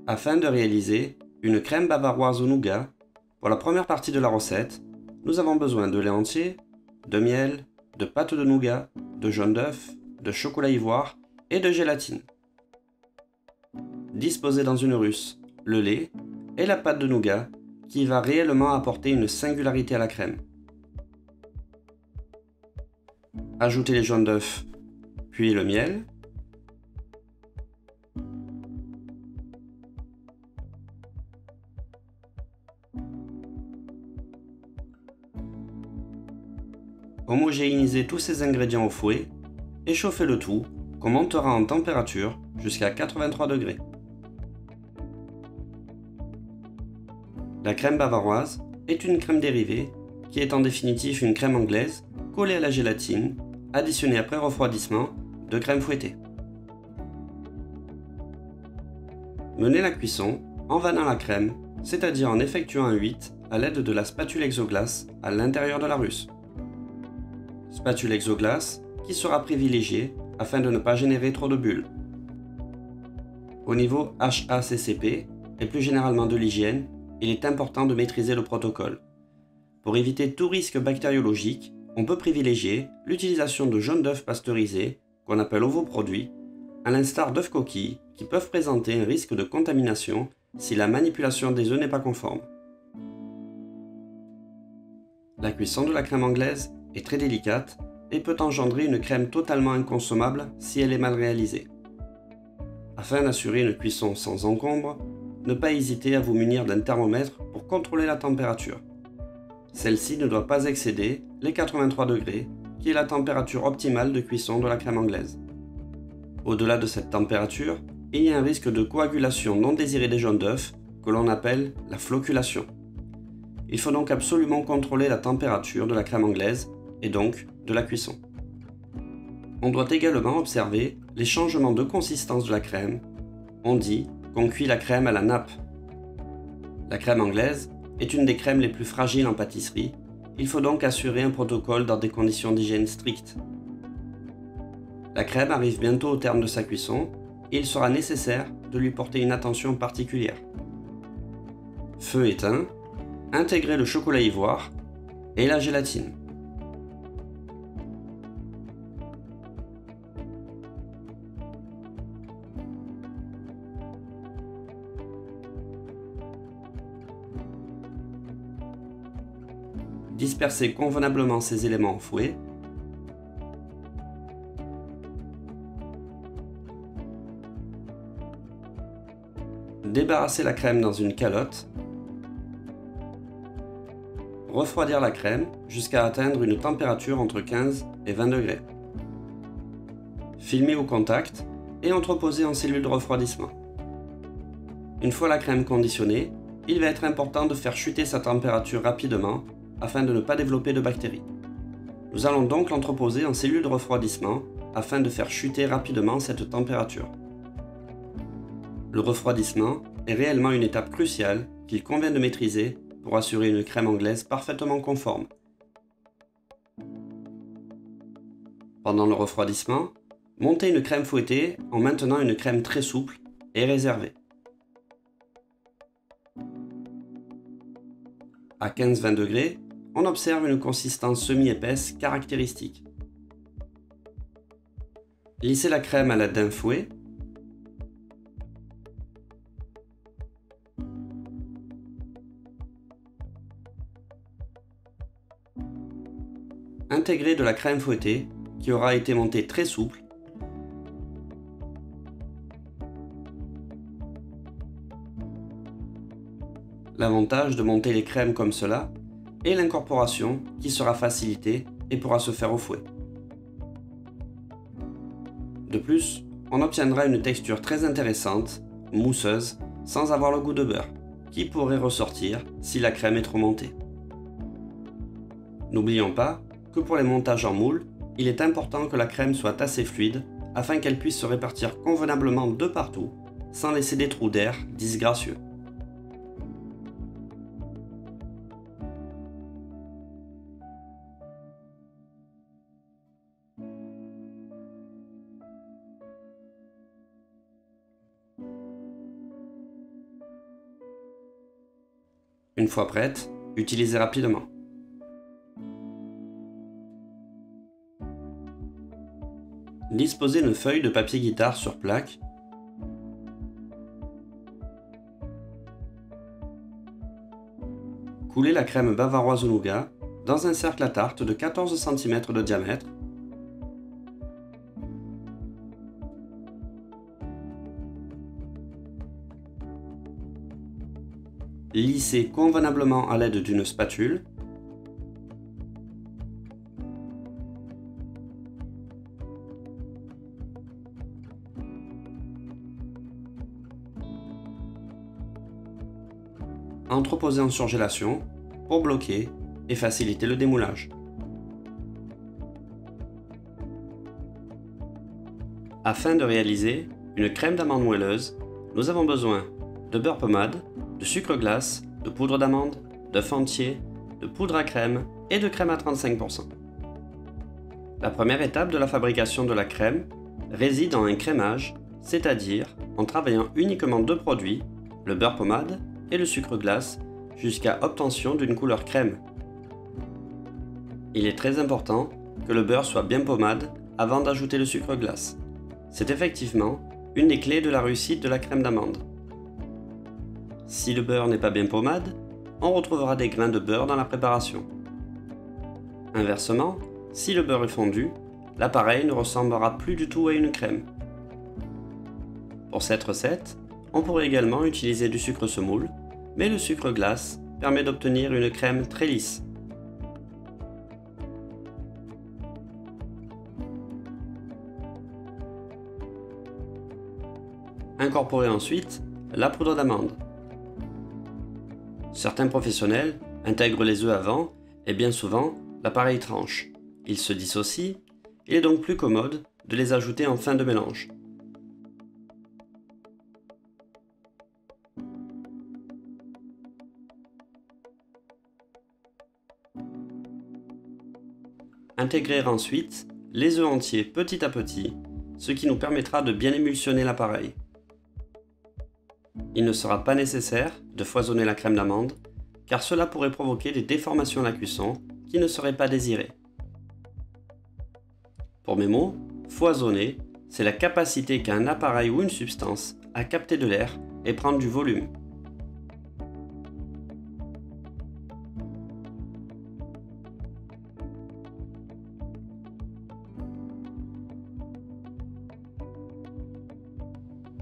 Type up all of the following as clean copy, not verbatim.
Afin de réaliser une crème bavaroise au nougat, pour la première partie de la recette, nous avons besoin de lait entier, de miel, de pâte de nougat, de jaune d'œuf, de chocolat ivoire et de gélatine. Disposez dans une russe le lait et la pâte de nougat qui va réellement apporter une singularité à la crème. Ajoutez les jaunes d'œuf, puis le miel. Homogénéisez tous ces ingrédients au fouet et chauffez le tout qu'on montera en température jusqu'à 83 degrés. La crème bavaroise est une crème dérivée qui est en définitive une crème anglaise collée à la gélatine, additionnée après refroidissement de crème fouettée. Menez la cuisson en vannant la crème, c'est-à-dire en effectuant un 8 à l'aide de la spatule exoglace à l'intérieur de la russe. Spatule exoglace qui sera privilégiée afin de ne pas générer trop de bulles. Au niveau HACCP et plus généralement de l'hygiène, il est important de maîtriser le protocole. Pour éviter tout risque bactériologique, on peut privilégier l'utilisation de jaune d'œuf pasteurisé, qu'on appelle ovoproduit, à l'instar d'œufs coquilles qui peuvent présenter un risque de contamination si la manipulation des œufs n'est pas conforme. La cuisson de la crème anglaise est très délicate et peut engendrer une crème totalement inconsommable si elle est mal réalisée. Afin d'assurer une cuisson sans encombre, ne pas hésiter à vous munir d'un thermomètre pour contrôler la température. Celle-ci ne doit pas excéder les 83 degrés, qui est la température optimale de cuisson de la crème anglaise. Au-delà de cette température, il y a un risque de coagulation non désirée des jaunes d'œufs, que l'on appelle la flocculation. Il faut donc absolument contrôler la température de la crème anglaise, et donc de la cuisson. On doit également observer les changements de consistance de la crème. On dit qu'on cuit la crème à la nappe. La crème anglaise est une des crèmes les plus fragiles en pâtisserie. Il faut donc assurer un protocole dans des conditions d'hygiène strictes. La crème arrive bientôt au terme de sa cuisson et il sera nécessaire de lui porter une attention particulière. Feu éteint, intégrez le chocolat ivoire et la gélatine. Dispersez convenablement ces éléments au fouet. Débarrassez la crème dans une calotte. Refroidir la crème jusqu'à atteindre une température entre 15 et 20 degrés. Filmer au contact et entreposer en cellule de refroidissement. Une fois la crème conditionnée, il va être important de faire chuter sa température rapidement afin de ne pas développer de bactéries. Nous allons donc l'entreposer en cellule de refroidissement afin de faire chuter rapidement cette température. Le refroidissement est réellement une étape cruciale qu'il convient de maîtriser pour assurer une crème anglaise parfaitement conforme. Pendant le refroidissement, montez une crème fouettée en maintenant une crème très souple et réservée. À 15-20 degrés, on observe une consistance semi-épaisse caractéristique. Lissez la crème à l'aide d'un fouet. Intégrez de la crème fouettée qui aura été montée très souple. L'avantage de monter les crèmes comme cela est l'incorporation qui sera facilitée et pourra se faire au fouet. De plus, on obtiendra une texture très intéressante, mousseuse, sans avoir le goût de beurre, qui pourrait ressortir si la crème est trop montée. N'oublions pas que pour les montages en moule, il est important que la crème soit assez fluide afin qu'elle puisse se répartir convenablement de partout sans laisser des trous d'air disgracieux. Une fois prête, utilisez rapidement. Disposez une feuille de papier guitare sur plaque. Coulez la crème bavaroise au nougat dans un cercle à tarte de 14 cm de diamètre. Lissez convenablement à l'aide d'une spatule. Entreposez en surgélation pour bloquer et faciliter le démoulage. Afin de réaliser une crème d'amande moelleuse, nous avons besoin de beurre pommade, de sucre glace, de poudre d'amande, d'œuf entier, de poudre à crème et de crème à 35%. La première étape de la fabrication de la crème réside en un crémage, c'est-à-dire en travaillant uniquement deux produits, le beurre pommade et le sucre glace, jusqu'à obtention d'une couleur crème. Il est très important que le beurre soit bien pommade avant d'ajouter le sucre glace. C'est effectivement une des clés de la réussite de la crème d'amande. Si le beurre n'est pas bien pommade, on retrouvera des grains de beurre dans la préparation. Inversement, si le beurre est fondu, l'appareil ne ressemblera plus du tout à une crème. Pour cette recette, on pourrait également utiliser du sucre semoule, mais le sucre glace permet d'obtenir une crème très lisse. Incorporez ensuite la poudre d'amande. Certains professionnels intègrent les œufs avant et bien souvent l'appareil tranche. Ils se dissocient, il est donc plus commode de les ajouter en fin de mélange. Intégrer ensuite les œufs entiers petit à petit, ce qui nous permettra de bien émulsionner l'appareil. Il ne sera pas nécessaire de foisonner la crème d'amande, car cela pourrait provoquer des déformations à la cuisson qui ne seraient pas désirées. Pour mes mots, foisonner, c'est la capacité qu'a un appareil ou une substance à capter de l'air et prendre du volume.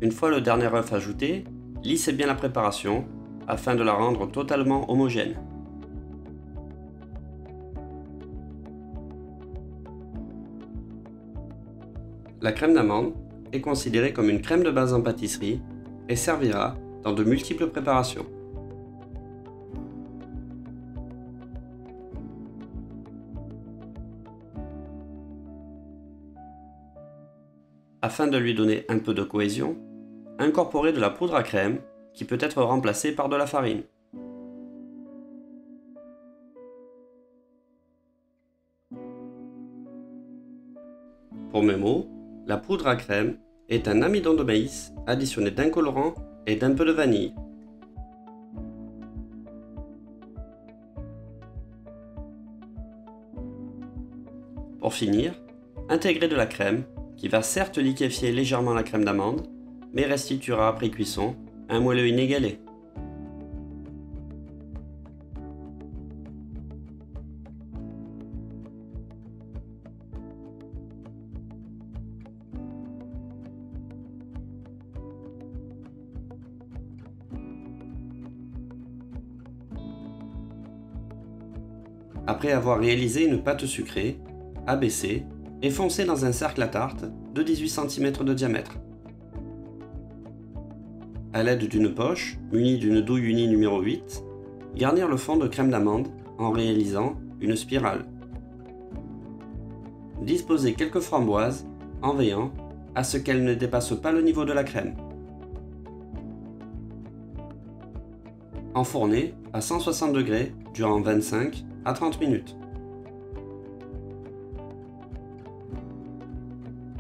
Une fois le dernier œuf ajouté, lissez bien la préparation afin de la rendre totalement homogène. La crème d'amande est considérée comme une crème de base en pâtisserie et servira dans de multiples préparations. Afin de lui donner un peu de cohésion, incorporez de la poudre à crème qui peut être remplacée par de la farine. Pour mes mots, la poudre à crème est un amidon de maïs additionné d'un colorant et d'un peu de vanille. Pour finir, intégrez de la crème qui va certes liquéfier légèrement la crème d'amande, mais restituera après cuisson un moelleux inégalé. Après avoir réalisé une pâte sucrée, abaissez et foncez dans un cercle à tarte de 18 cm de diamètre. À l'aide d'une poche, munie d'une douille unie numéro 8, garnir le fond de crème d'amande en réalisant une spirale. Disposez quelques framboises en veillant à ce qu'elles ne dépassent pas le niveau de la crème. Enfournez à 160 degrés durant 25 à 30 minutes.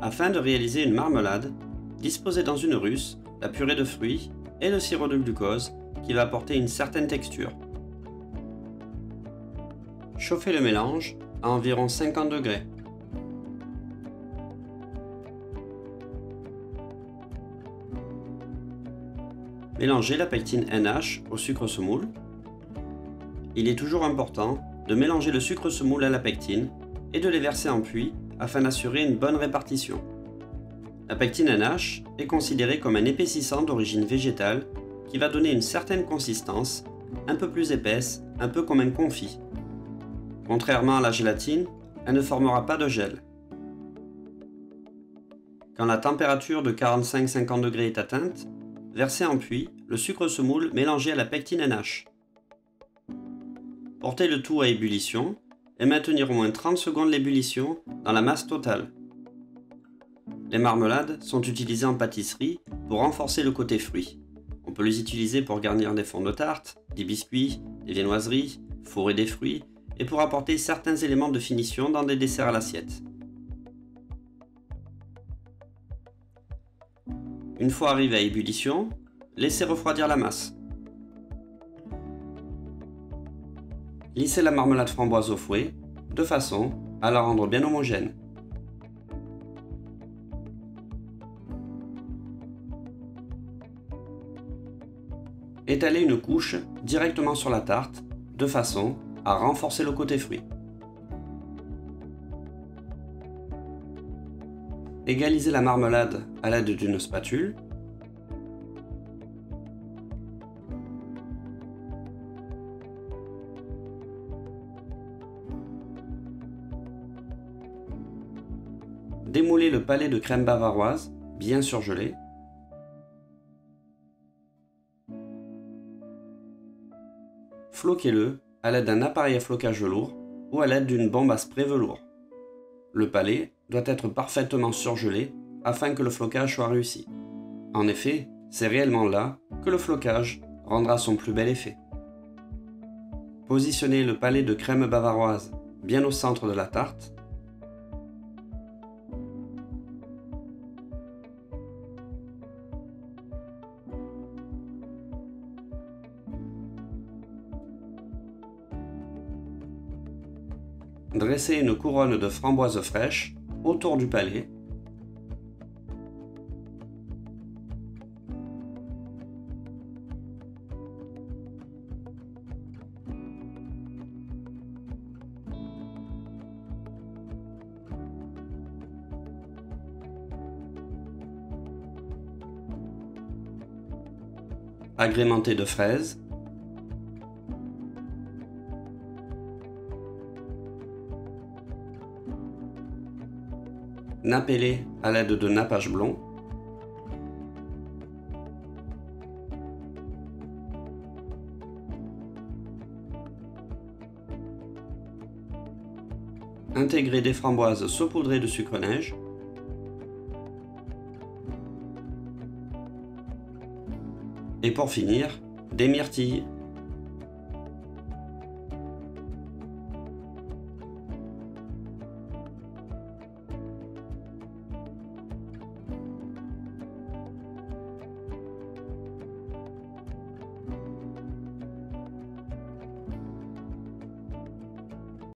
Afin de réaliser une marmelade, disposez dans une russe la purée de fruits et le sirop de glucose qui va apporter une certaine texture. chauffez le mélange à environ 50 degrés. Mélangez la pectine NH au sucre semoule. Il est toujours important de mélanger le sucre semoule à la pectine et de les verser en puits afin d'assurer une bonne répartition. La pectine NH est considérée comme un épaississant d'origine végétale qui va donner une certaine consistance, un peu plus épaisse, un peu comme un confit. Contrairement à la gélatine, elle ne formera pas de gel. Quand la température de 45-50 degrés est atteinte, versez en puits le sucre semoule mélangé à la pectine NH. Portez le tout à ébullition et maintenir au moins 30 secondes l'ébullition dans la masse totale. Les marmelades sont utilisées en pâtisserie pour renforcer le côté fruit. On peut les utiliser pour garnir des fonds de tarte, des biscuits, des viennoiseries, fourrer des fruits et pour apporter certains éléments de finition dans des desserts à l'assiette. Une fois arrivé à ébullition, laissez refroidir la masse. Lissez la marmelade framboise au fouet de façon à la rendre bien homogène. Étalez une couche directement sur la tarte de façon à renforcer le côté fruit. Égalisez la marmelade à l'aide d'une spatule. Démoulez le palais de crème bavaroise, bien surgelé. Floquez-le à l'aide d'un appareil à flocage velours ou à l'aide d'une bombe à spray velours. Le palais doit être parfaitement surgelé afin que le flocage soit réussi. En effet, c'est réellement là que le flocage rendra son plus bel effet. Positionnez le palais de crème bavaroise bien au centre de la tarte. Dressez une couronne de framboises fraîches autour du palais. Agrémentez de fraises. Nappez-les à l'aide de nappage blond. Intégrez des framboises saupoudrées de sucre neige. Et pour finir, des myrtilles